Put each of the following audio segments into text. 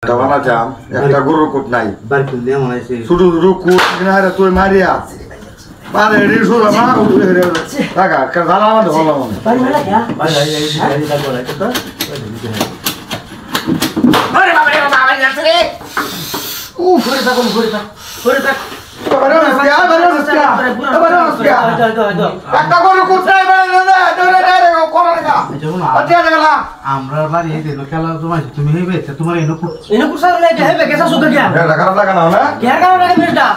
Tawana jam, একটা গরুর coat নাই। বারকুল দিয়ে মনে হইছে ছোট ছোট কোট কিনা রে তুই মারিয়া। বারে রিসু না উঠে রে। টাকা কালা আমাদের হলো মনে। বাড়ি মালা কি? ভাই এই দাগ বলা তো। আরে বাবা রে বাবা যাচ্ছে রে। ঘুরে থাক। একটা গরুর কোট নাই আমরা বাড়ি এই দিন খেলা তোমার তুমি হইবে তোমার এনো এনে কুসা লাগে হেবে কেসা সুখ গিয়া এটা খারাপ লাগা না না কে কারণ লাগে মেয়েটা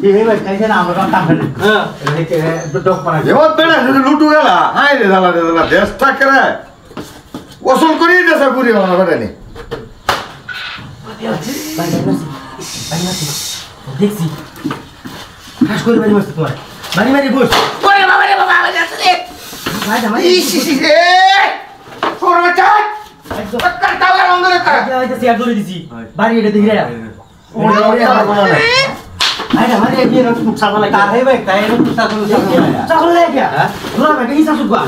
এই হইবে কাইছে না আমরা কাম করে হ্যাঁ এই ডক পানা এবার বেড়া যদি লুটু গেলা হাই রে দালা দেশটা করে ওসল করি দেশা করি মনে করে নি দেখছি খাস করে বাড়ি মারছে তোমার বাড়ি মারি বস ওরে বাবা রে বাবা যাচ্ছে রে ভাই জামাই ইসি রে সরবে চাই টাকা টাকা অন্ধরে কর আইতে সিয়া ধরে দিছি বাড়ি এটা দেখি রে ওরে আইডা মারি এ বিয়ের সাবা লাগে তার হইবে তাই এনো কুসা কোন চাকর লাগে হ্যাঁ ধরা লাগে ইসা সুগা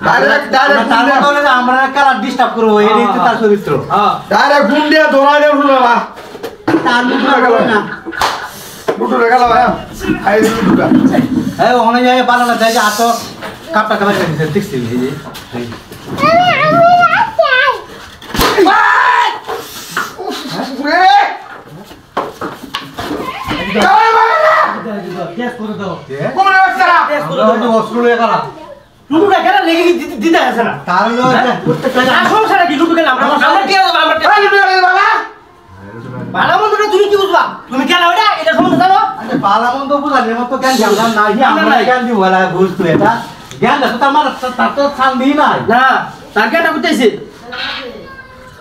ডাইরেক্ট তার বলে আমরা কারা ডিস্টার্ব করব এই তো তার চরিত্র হ্যাঁ ডাইরেক্ট গুম দিয়ে ধরা দে শুনলা তার লুটু না লুটু রে গেল ভাই আই লুটুটা এই ওখানে যাই বানালা যাই আত কাপটা কাপড় দিতে দেখছি এই যে রে কেস করে দাও কোমরে বাচ্চারা কেস করে আমরা দাও তো অস্ট্রেলিয়া লয়ে কারা লুটুটা কেন লেগে দিতে আছে না তার লয়ে সমস্যা কি লুটু কেন আমরা কি আমরা আই লুটু গেল বাবা ভালো মন্দটা তুমি কি বুঝবা তুমি কেন ওটা এটা সম্বন্ধে জানো আরে বালা মন্দ বুঝালে মত জ্ঞান জানলাম না আমরা জ্ঞান দিব বলা বুঝতো এটা জ্ঞান তো তোমার তার তো ছান দি নাই না তার কেন করতেছে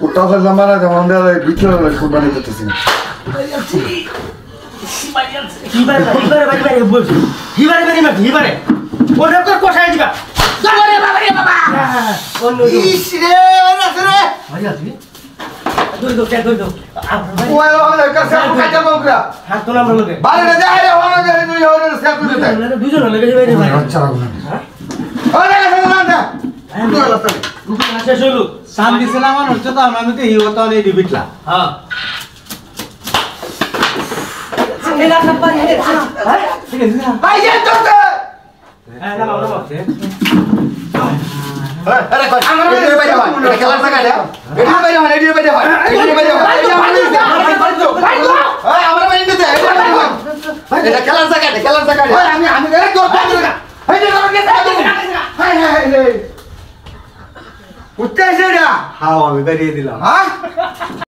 কোটা ফেললা মারা দে মন্দিরে ভিতরে কুরবানি করতেছি হিবারে বলছি হিবারে হিবারে ওটা তো কষাই দিবা বাবারে বাবারে বাবা অন্য ইস রে ওরে রে ভাই আছে দই দো ওই ওই কাছে কাটা বকরা হাত তো আমরা লগে বাইরে যায় রে ওরে রে তুই ওরে সেট করে দে দুজন লগে যাবে রে ভাই আচ্ছা রাখুন ওরে না না দুটো শেষ হইলো ছান দিছে না আমার হচ্ছে তো আমি তো হিও তো এই দিবিটলা হ্যাঁ এলা সব হ্যাঁ ঠিক আছে না ভাই যাই তো হ্যাঁ নাও আরে কই আমরা এদিকে বাইরে হয় এটা খেলার জায়গা এটা এদিকে বাইরে হয় এদিকে বাইরে হয় এদিকে বাইরে হয় এই আমরা বাইরে দিতে এটা খেলার জায়গা এটা খেলার জায়গা আমি এই তোর পাঁচ টাকা এই যে আমাকে হাই হাই রে উঠতে এসে যা হাও আমি বেরিয়ে দিলাম হ্যাঁ